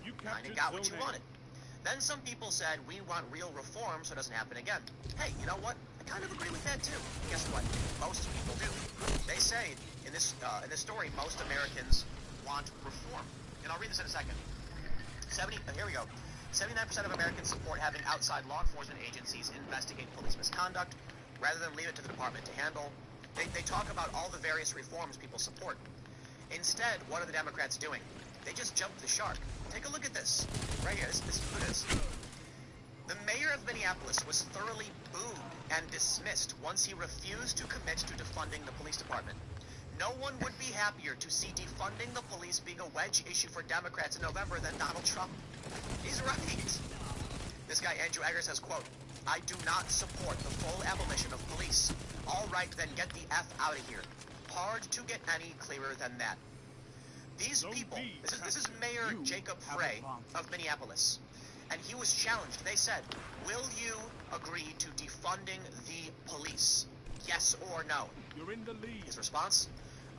reforms. Kind of got what you wanted. Then some people said, we want real reform so it doesn't happen again. Hey, you know what? I kind of agree with that too. Guess what? Most people do. They say in this story, most Americans want reform. And I'll read this in a second. Here we go. 79% of Americans support having outside law enforcement agencies investigate police misconduct rather than leave it to the department to handle. They talk about all the various reforms people support. Instead, what are the Democrats doing? They just jumped the shark. Take a look at this. Right here. This is who it is. The mayor of Minneapolis was thoroughly booed and dismissed once he refused to commit to defunding the police department. No one would be happier to see defunding the police being a wedge issue for Democrats in November than Donald Trump. He's right. This guy, Andrew Eggers, says, quote, I do not support the full abolition of police. All right, then get the F out of here. Hard to get any clearer than that. These people, this is Mayor Jacob Frey of Minneapolis, and he was challenged. They said, will you agree to defunding the police? Yes or no? You're in the lead. His response,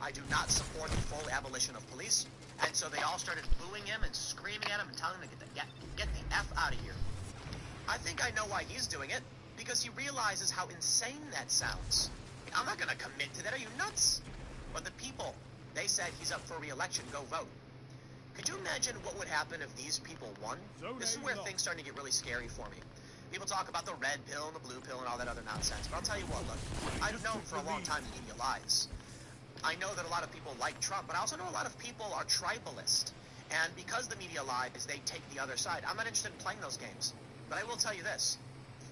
I do not support the full abolition of police. And so they all started booing him and screaming at him and telling him to get the F out of here. I think I know why he's doing it, because he realizes how insane that sounds. I'm not going to commit to that. Are you nuts? But the people, they said he's up for re-election. Go vote. Could you imagine what would happen if these people won? This is where things starting to get really scary for me. People talk about the red pill and the blue pill and all that other nonsense. But I'll tell you what, look, I've known for a long time the media lies. I know that a lot of people like Trump, but I also know a lot of people are tribalist. And because the media lies, they take the other side. I'm not interested in playing those games. But I will tell you this.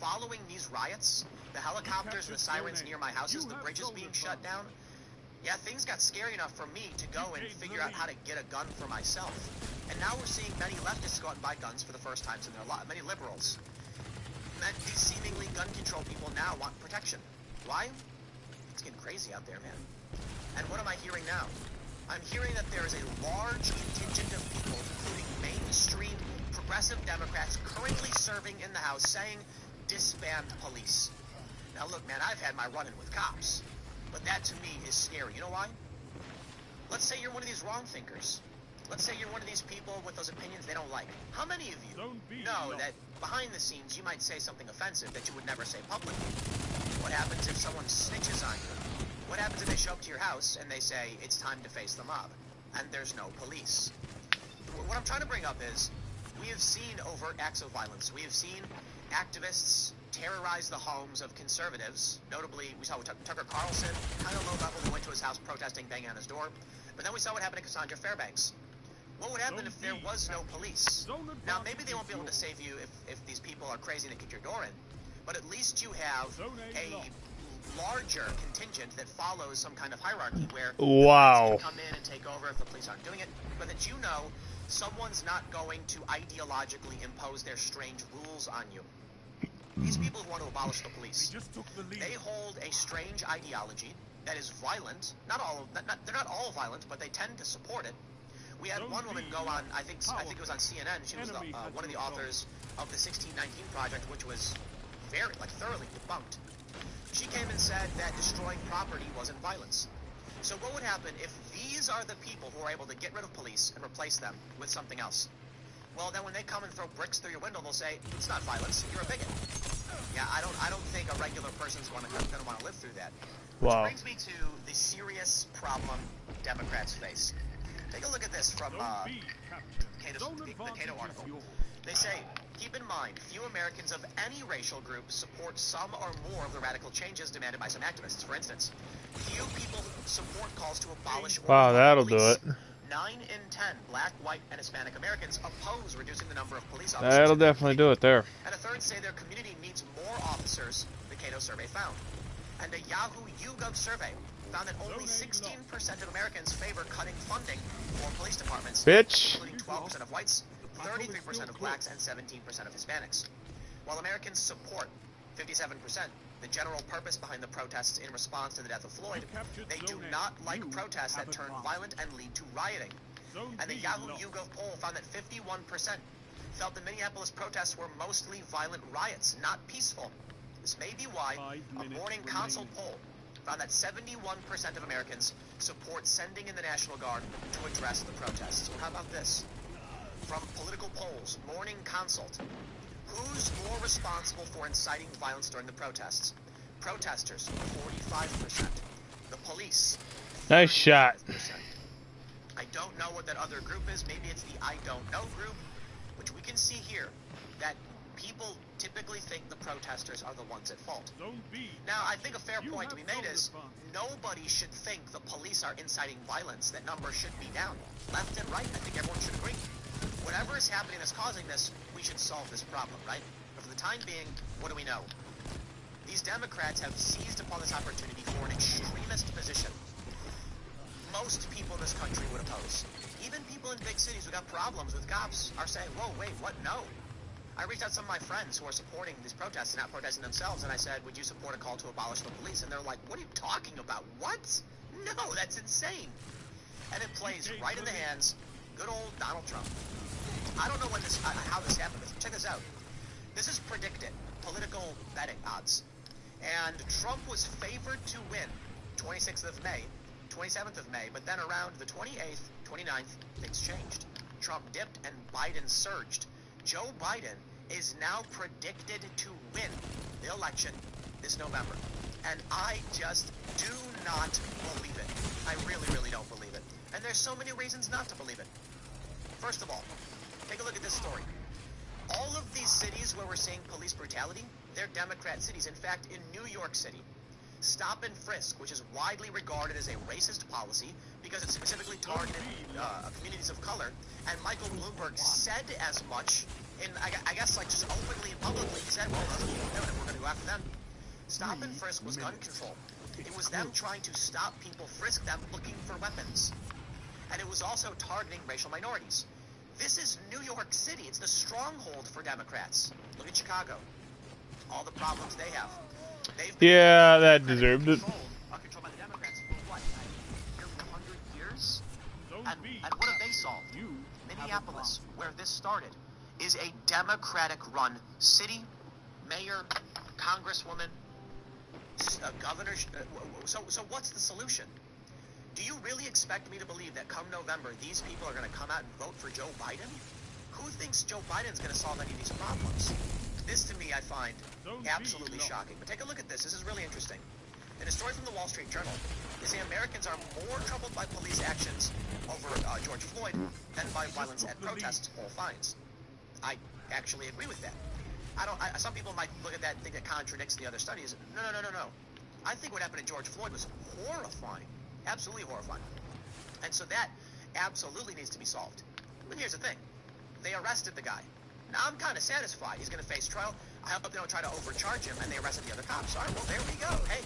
Following these riots, the helicopters and the sirens near my houses, the bridges being shut down, yeah, things got scary enough for me to go and figure out how to get a gun for myself. And now we're seeing many leftists go out and buy guns for the first times in their life. Many liberals. And these seemingly gun control people now want protection. Why? It's getting crazy out there, man. And what am I hearing now? I'm hearing that there is a large contingent of people, including mainstream progressive Democrats currently serving in the House, saying, disband police. Now look, man, I've had my run-in with cops, but that to me is scary. You know why? Let's say you're one of these wrong thinkers. Let's say you're one of these people with those opinions they don't like. How many of you know that behind the scenes you might say something offensive that you would never say publicly? What happens if someone snitches on you? What happens if they show up to your house and they say, it's time to face the mob, and there's no police? What I'm trying to bring up is, we have seen overt acts of violence. We have seen activists terrorize the homes of conservatives. Notably, we saw Tucker Carlson, kind of low level, who went to his house protesting, banging on his door. But then we saw what happened to Cassandra Fairbanks. What would happen if there was no police? Now, maybe they won't be able to save you if these people are crazy and they kick your door in. But at least you have a larger contingent that follows some kind of hierarchy where the police can come in and take over if the police aren't doing it, but that you know someone's not going to ideologically impose their strange rules on you. These people who want to abolish the police, they hold a strange ideology that is violent. They're not all violent, but they tend to support it. We had one woman go on, I think it was on CNN. She was one of the authors of the 1619 Project, which was thoroughly debunked. She came and said that destroying property wasn't violence. So what would happen if these are the people who are able to get rid of police and replace them with something else? Well, then when they come and throw bricks through your window, they'll say, it's not violence, you're a bigot. Yeah, I don't think a regular person's going to want to live through that. Wow. Which brings me to the serious problem Democrats face. Take a look at this from the Cato article. They say, keep in mind, few Americans of any racial group support some or more of the radical changes demanded by some activists. For instance, few people support calls to abolish that'll police. do it. 9 in 10 black, white, and Hispanic Americans oppose reducing the number of police officers. That'll definitely do it there. And a third say their community needs more officers, the Cato survey found. And a Yahoo YouGov survey found that only 16% of Americans favor cutting funding for police departments, including 12% of whites, 33% of blacks, and 17% of Hispanics. While Americans support 57% the general purpose behind the protests in response to the death of Floyd, they do not like protests that turn violent and lead to rioting. And the Yahoo YouGov poll found that 51% felt the Minneapolis protests were mostly violent riots, not peaceful. This may be why a Morning Consult poll found that 71% of Americans support sending in the National Guard to address the protests. Well, how about this? from Political Polls, Morning Consult. Who's more responsible for inciting violence during the protests? Protesters, 45%. The police, 35%. Nice shot. I don't know what that other group is. Maybe it's the I don't know group, which we can see here that people typically think the protesters are the ones at fault. Now, I think a fair point to be made is nobody should think the police are inciting violence. That number should be down. Left and right, I think everyone should agree. Whatever is happening that's causing this, we should solve this problem, right? But for the time being, what do we know? These Democrats have seized upon this opportunity for an extremist position. Most people in this country would oppose. Even people in big cities who got problems with cops are saying, whoa, wait, what? No. I reached out to some of my friends who are supporting these protests and not protesting themselves, and I said, would you support a call to abolish the police? And they're like, what are you talking about? What? No, that's insane. And it plays right in the hands, good old Donald Trump. I don't know when this, how this happened. Check this out. This is predicted, political betting odds. And Trump was favored to win 26th of May, 27th of May, but then around the 28th, 29th, things changed. Trump dipped and Biden surged. Joe Biden is now predicted to win the election this November. And I just do not believe it. I really, really don't believe it. And there's so many reasons not to believe it. First of all, take a look at this story. All of these cities where we're seeing police brutality, they're Democrat cities. In fact, in New York City, stop and frisk, which is widely regarded as a racist policy because it specifically targeted communities of color, and Michael Bloomberg said as much in, I guess, like just openly and publicly, he said, well, those people doing it, we're going to go after them. Stop and frisk was gun control. It was them trying to stop people, frisk them, looking for weapons. And it was also targeting racial minorities. This is New York City. It's the stronghold for Democrats. Look at Chicago. All the problems they have. Yeah, that deserved it. Controlled by the Democrats for what? 100 years? And what have they solved? Minneapolis, where this started, is a Democratic-run city, mayor, congresswoman, governor. So what's the solution? Do you really expect me to believe that come November, these people are going to come out and vote for Joe Biden? Who thinks Joe Biden's going to solve any of these problems? This, to me, I find absolutely shocking. But take a look at this. This is really interesting. In a story from the Wall Street Journal, they say Americans are more troubled by police actions over George Floyd than by violence at protests, poll finds. I actually agree with that. Some people might look at that and think it contradicts the other studies. No. I think what happened to George Floyd was horrifying. Absolutely horrifying. And so that absolutely needs to be solved. But here's the thing. They arrested the guy. Now, I'm kind of satisfied. He's going to face trial. I hope they don't try to overcharge him, and they arrested the other cops. All right, well, there we go. Hey.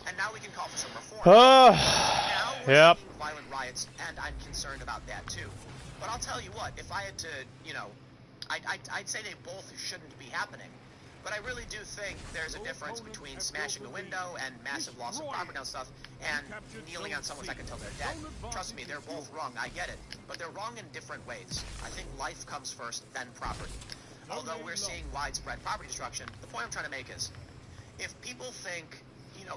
And now we can call for some reform. Now we're seeing violent riots, and I'm concerned about that, too. But I'll tell you what. If I had to, I'd say they both shouldn't be happening. But I really do think there's a difference between smashing a window and massive loss of property and stuff and kneeling on someone's neck until they're dead. Trust me, they're both wrong. I get it. But they're wrong in different ways. I think life comes first, then property. Although we're seeing widespread property destruction, the point I'm trying to make is, if people think,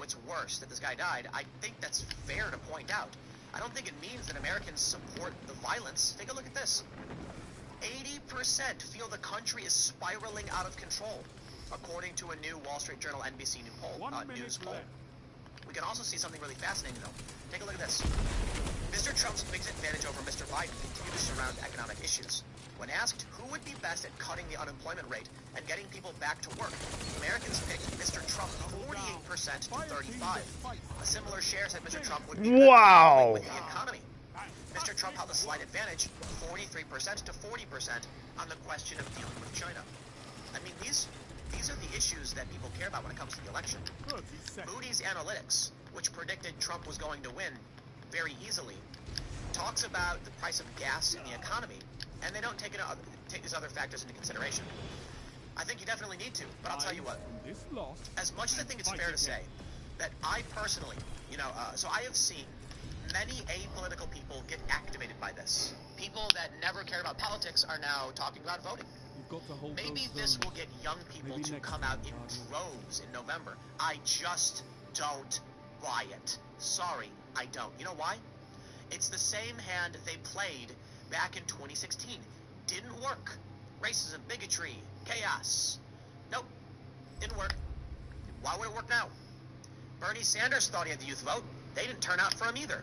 it's worse that this guy died, I think that's fair to point out. I don't think it means that Americans support the violence. Take a look at this. 80% feel the country is spiraling out of control, according to a new Wall Street Journal NBC News poll. We can also see something really fascinating, though. Take a look at this. Mr. Trump's biggest advantage over Mr. Biden continues to surround economic issues. When asked who would be best at cutting the unemployment rate and getting people back to work, Americans picked Mr. Trump 48% to 35%. A similar share said Mr. Trump would be better with the economy. Mr. Trump held a slight advantage, 43% to 40%, on the question of dealing with China. I mean, these are the issues that people care about when it comes to the election. Moody's Analytics, which predicted Trump was going to win very easily, talks about the price of gas in the economy, and they don't take these other factors into consideration. I think you definitely need to, but I'll tell you what. As much as I think it's fair to say that I personally, so I have seen many apolitical people get activated by this. People that never cared about politics are now talking about voting. Maybe this will get young people to come out in droves in November. I just don't buy it. Sorry, I don't. You know why? It's the same hand they played back in 2016. Didn't work. Racism, bigotry, chaos. Nope, didn't work. Why would it work now? Bernie Sanders thought he had the youth vote. They didn't turn out for him either.